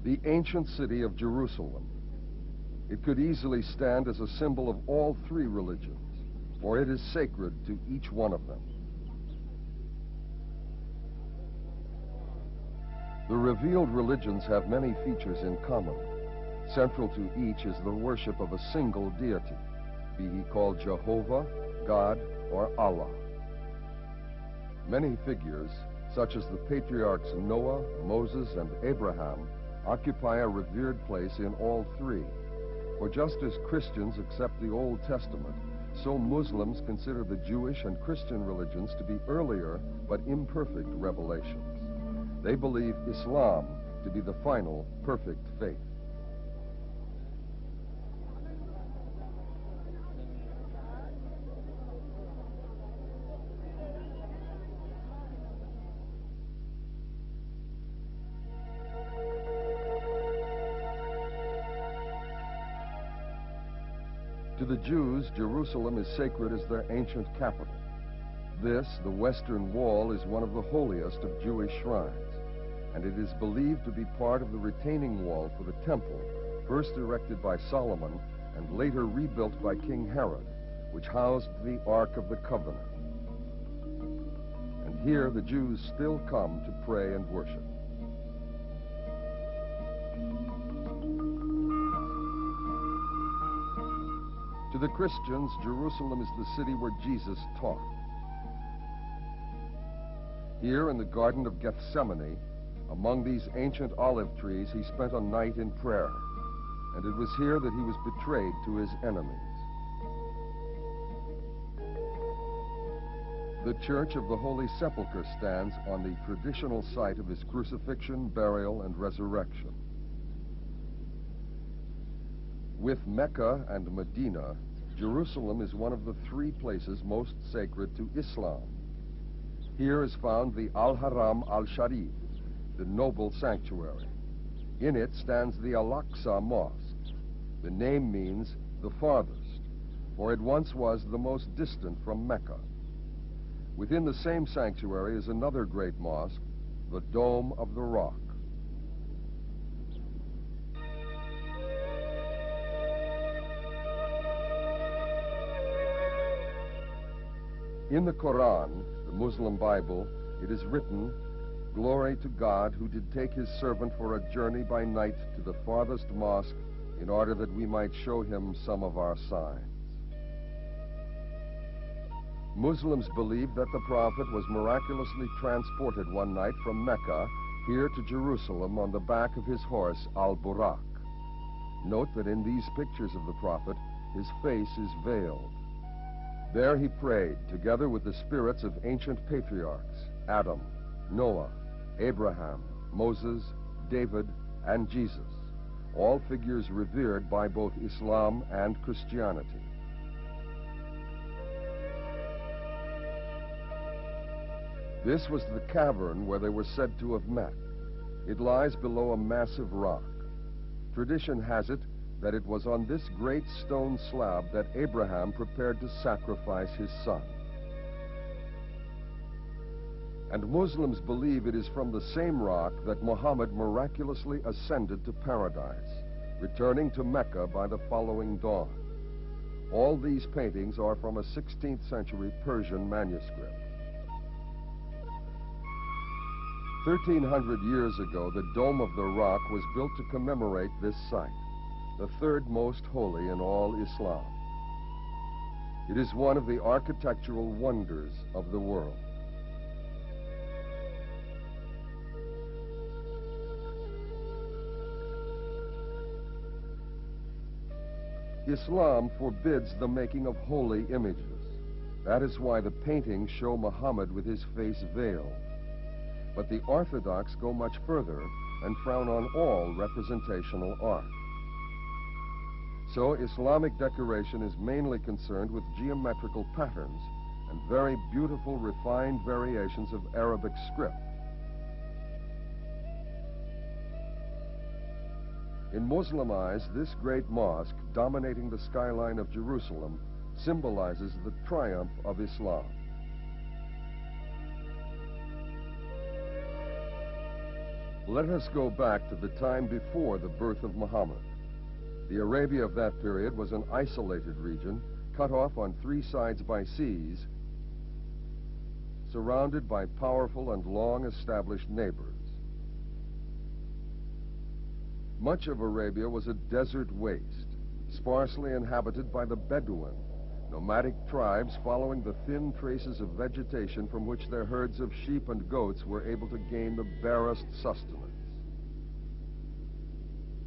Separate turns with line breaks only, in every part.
The ancient city of Jerusalem. It could easily stand as a symbol of all three religions, for it is sacred to each one of them. The revealed religions have many features in common. Central to each is the worship of a single deity, be he called Jehovah, God, or Allah. Many figures, such as the patriarchs Noah, Moses, and Abraham, occupy a revered place in all three. For just as Christians accept the Old Testament, so Muslims consider the Jewish and Christian religions to be earlier but imperfect revelations. They believe Islam to be the final, perfect faith. To the Jews, Jerusalem is sacred as their ancient capital. This, the Western Wall, is one of the holiest of Jewish shrines, and it is believed to be part of the retaining wall for the temple, first erected by Solomon and later rebuilt by King Herod, which housed the Ark of the Covenant. And here the Jews still come to pray and worship. To the Christians, Jerusalem is the city where Jesus taught. Here in the Garden of Gethsemane, among these ancient olive trees, he spent a night in prayer, and it was here that he was betrayed to his enemies. The Church of the Holy Sepulchre stands on the traditional site of his crucifixion, burial, and resurrection. With Mecca and Medina, Jerusalem is one of the three places most sacred to Islam. Here is found the Al-Haram al-Sharif, the noble sanctuary. In it stands the Al-Aqsa Mosque. The name means the farthest, for it once was the most distant from Mecca. Within the same sanctuary is another great mosque, the Dome of the Rock. In the Quran, the Muslim Bible, it is written, "Glory to God who did take his servant for a journey by night to the farthest mosque in order that we might show him some of our signs." Muslims believe that the Prophet was miraculously transported one night from Mecca here to Jerusalem on the back of his horse, Al-Buraq. Note that in these pictures of the Prophet, his face is veiled. There he prayed, together with the spirits of ancient patriarchs, Adam, Noah, Abraham, Moses, David, and Jesus, all figures revered by both Islam and Christianity. This was the cavern where they were said to have met. It lies below a massive rock. Tradition has it that it was on this great stone slab that Abraham prepared to sacrifice his son. And Muslims believe it is from the same rock that Muhammad miraculously ascended to paradise, returning to Mecca by the following dawn. All these paintings are from a 16th century Persian manuscript. 1,300 years ago, the Dome of the Rock was built to commemorate this site, the third most holy in all Islam. It is one of the architectural wonders of the world. Islam forbids the making of holy images. That is why the paintings show Muhammad with his face veiled. But the Orthodox go much further and frown on all representational art. So Islamic decoration is mainly concerned with geometrical patterns and very beautiful refined variations of Arabic script. In Muslim eyes, this great mosque, dominating the skyline of Jerusalem, symbolizes the triumph of Islam. Let us go back to the time before the birth of Muhammad. The Arabia of that period was an isolated region, cut off on three sides by seas, surrounded by powerful and long-established neighbors. Much of Arabia was a desert waste, sparsely inhabited by the Bedouin, nomadic tribes following the thin traces of vegetation from which their herds of sheep and goats were able to gain the barest sustenance.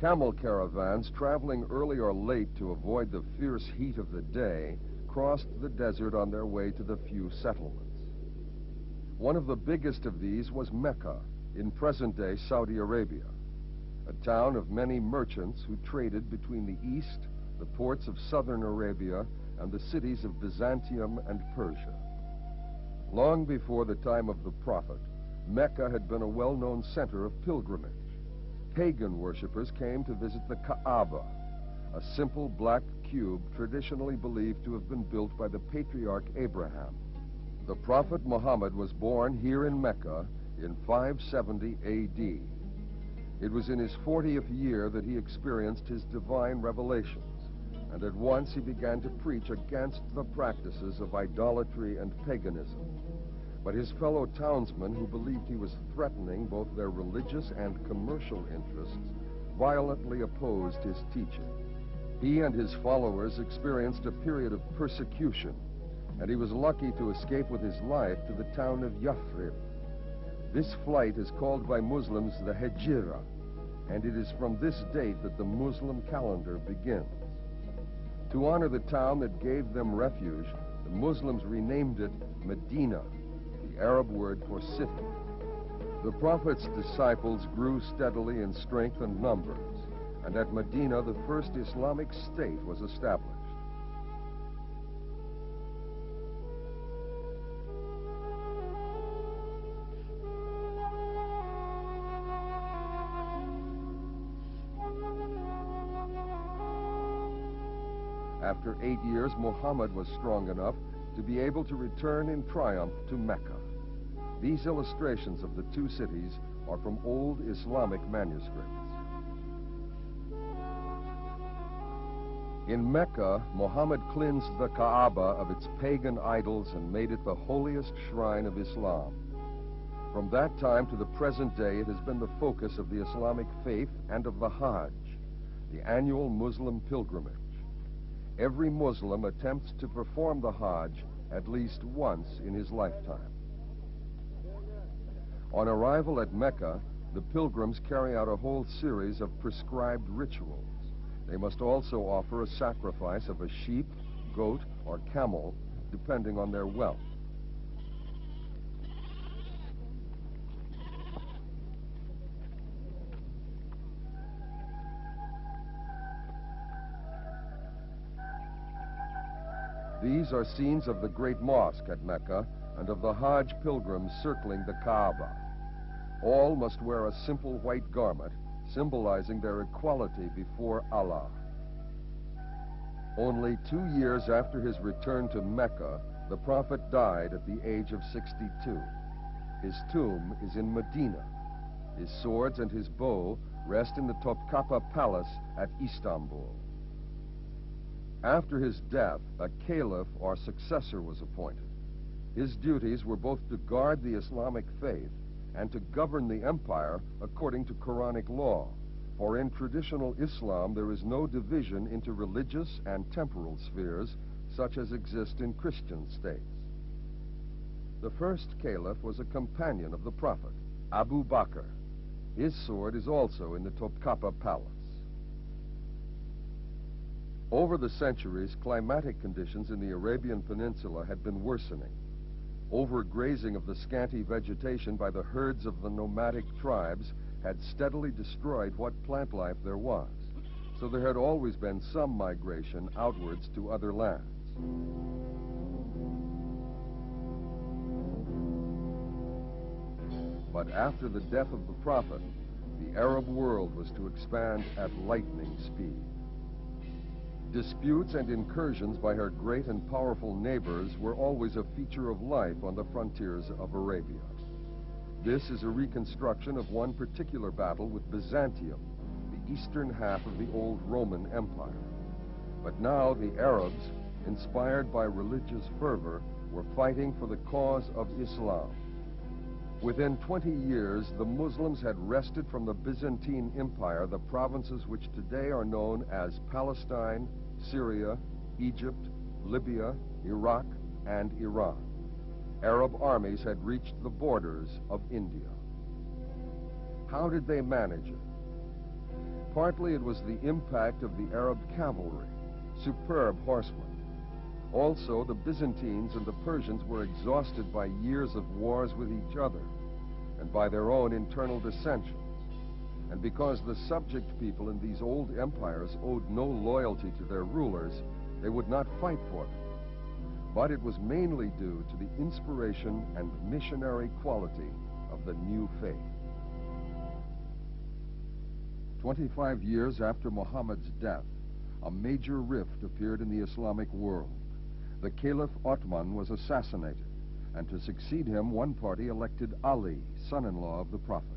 Camel caravans traveling early or late to avoid the fierce heat of the day crossed the desert on their way to the few settlements. One of the biggest of these was Mecca, in present-day Saudi Arabia, a town of many merchants who traded between the east, the ports of southern Arabia, and the cities of Byzantium and Persia. Long before the time of the Prophet, Mecca had been a well-known center of pilgrimage. Pagan worshippers came to visit the Kaaba, a simple black cube traditionally believed to have been built by the patriarch Abraham. The Prophet Muhammad was born here in Mecca in 570 A.D. It was in his 40th year that he experienced his divine revelations, and at once he began to preach against the practices of idolatry and paganism. But his fellow townsmen, who believed he was threatening both their religious and commercial interests, violently opposed his teaching. He and his followers experienced a period of persecution, and he was lucky to escape with his life to the town of Yathrib. This flight is called by Muslims the Hejira, and it is from this date that the Muslim calendar begins. To honor the town that gave them refuge, the Muslims renamed it Medina, the Arab word for city. The Prophet's disciples grew steadily in strength and numbers, and at Medina the first Islamic state was established. After 8 years, Muhammad was strong enough to be able to return in triumph to Mecca. These illustrations of the two cities are from old Islamic manuscripts. In Mecca, Muhammad cleansed the Kaaba of its pagan idols and made it the holiest shrine of Islam. From that time to the present day, it has been the focus of the Islamic faith and of the Hajj, the annual Muslim pilgrimage. Every Muslim attempts to perform the Hajj at least once in his lifetime. On arrival at Mecca, the pilgrims carry out a whole series of prescribed rituals. They must also offer a sacrifice of a sheep, goat, or camel, depending on their wealth. These are scenes of the Great Mosque at Mecca and of the Hajj pilgrims circling the Kaaba. All must wear a simple white garment, symbolizing their equality before Allah. Only 2 years after his return to Mecca, the Prophet died at the age of 62. His tomb is in Medina. His swords and his bow rest in the Topkapı Palace at Istanbul. After his death, a caliph or successor was appointed. His duties were both to guard the Islamic faith and to govern the empire according to Quranic law. For in traditional Islam, there is no division into religious and temporal spheres, such as exist in Christian states. The first caliph was a companion of the Prophet, Abu Bakr. His sword is also in the Topkapı Palace. Over the centuries, climatic conditions in the Arabian Peninsula had been worsening. Overgrazing of the scanty vegetation by the herds of the nomadic tribes had steadily destroyed what plant life there was, so there had always been some migration outwards to other lands. But after the death of the Prophet, the Arab world was to expand at lightning speed. Disputes and incursions by her great and powerful neighbors were always a feature of life on the frontiers of Arabia. This is a reconstruction of one particular battle with Byzantium, the eastern half of the old Roman Empire. But now the Arabs, inspired by religious fervor, were fighting for the cause of Islam. Within 20 years, the Muslims had wrested from the Byzantine Empire the provinces which today are known as Palestine, Syria, Egypt, Libya, Iraq, and Iran. Arab armies had reached the borders of India. How did they manage it? Partly it was the impact of the Arab cavalry, superb horsemen. Also, the Byzantines and the Persians were exhausted by years of wars with each other and by their own internal dissensions. And because the subject people in these old empires owed no loyalty to their rulers, they would not fight for them. But it was mainly due to the inspiration and missionary quality of the new faith. 25 years after Muhammad's death, a major rift appeared in the Islamic world. The Caliph Ottoman was assassinated, and to succeed him, one party elected Ali, son-in-law of the Prophet.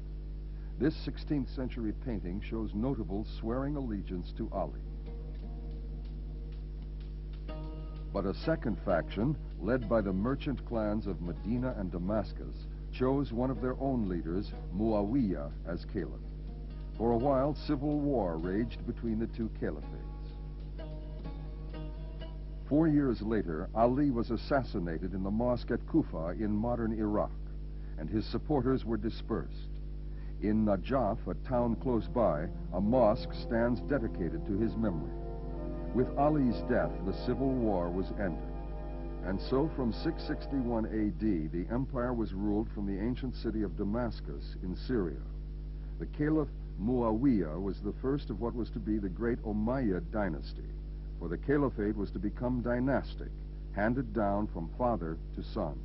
This 16th century painting shows notables swearing allegiance to Ali. But a second faction, led by the merchant clans of Medina and Damascus, chose one of their own leaders, Muawiyah, as caliph. For a while, civil war raged between the two caliphates. 4 years later, Ali was assassinated in the mosque at Kufa in modern Iraq, and his supporters were dispersed. In Najaf, a town close by, a mosque stands dedicated to his memory. With Ali's death, the civil war was ended. And so from 661 AD, the empire was ruled from the ancient city of Damascus in Syria. The Caliph Muawiyah was the first of what was to be the great Umayyad dynasty, for the caliphate was to become dynastic, handed down from father to son.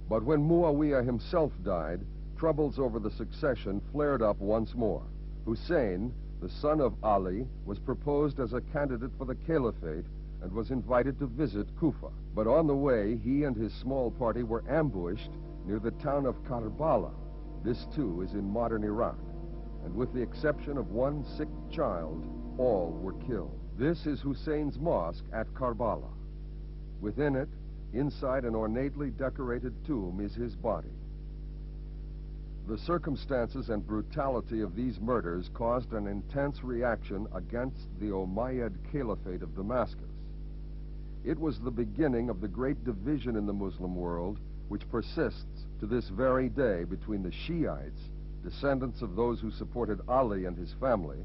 But when Muawiyah himself died, troubles over the succession flared up once more. Hussein, the son of Ali, was proposed as a candidate for the caliphate and was invited to visit Kufa. But on the way, he and his small party were ambushed near the town of Karbala. This, too, is in modern Iraq. And with the exception of one sick child, all were killed. This is Hussein's mosque at Karbala. Within it, inside an ornately decorated tomb, is his body. The circumstances and brutality of these murders caused an intense reaction against the Umayyad Caliphate of Damascus. It was the beginning of the great division in the Muslim world, which persists to this very day between the Shiites, descendants of those who supported Ali and his family,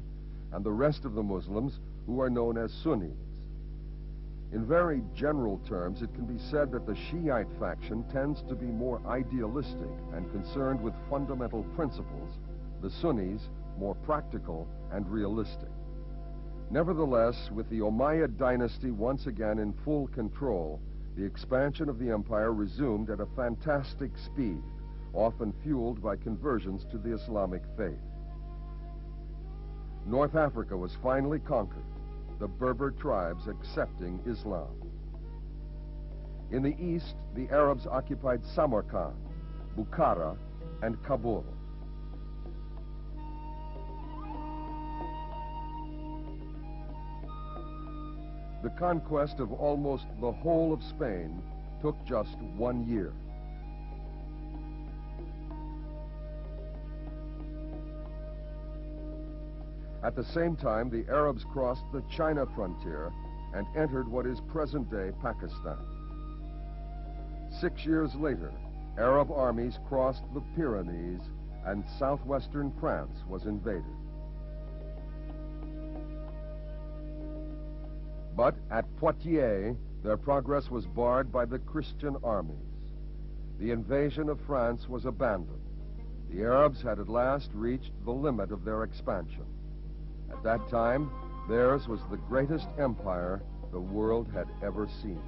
and the rest of the Muslims, who are known as Sunnis. In very general terms, it can be said that the Shiite faction tends to be more idealistic and concerned with fundamental principles, the Sunnis more practical and realistic. Nevertheless, with the Umayyad dynasty once again in full control, the expansion of the empire resumed at a fantastic speed, often fueled by conversions to the Islamic faith. North Africa was finally conquered, the Berber tribes accepting Islam. In the east, the Arabs occupied Samarkand, Bukhara, and Kabul. The conquest of almost the whole of Spain took just 1 year. At the same time, the Arabs crossed the China frontier and entered what is present-day Pakistan. 6 years later, Arab armies crossed the Pyrenees and southwestern France was invaded. But at Poitiers, their progress was barred by the Christian armies. The invasion of France was abandoned. The Arabs had at last reached the limit of their expansion. At that time, theirs was the greatest empire the world had ever seen.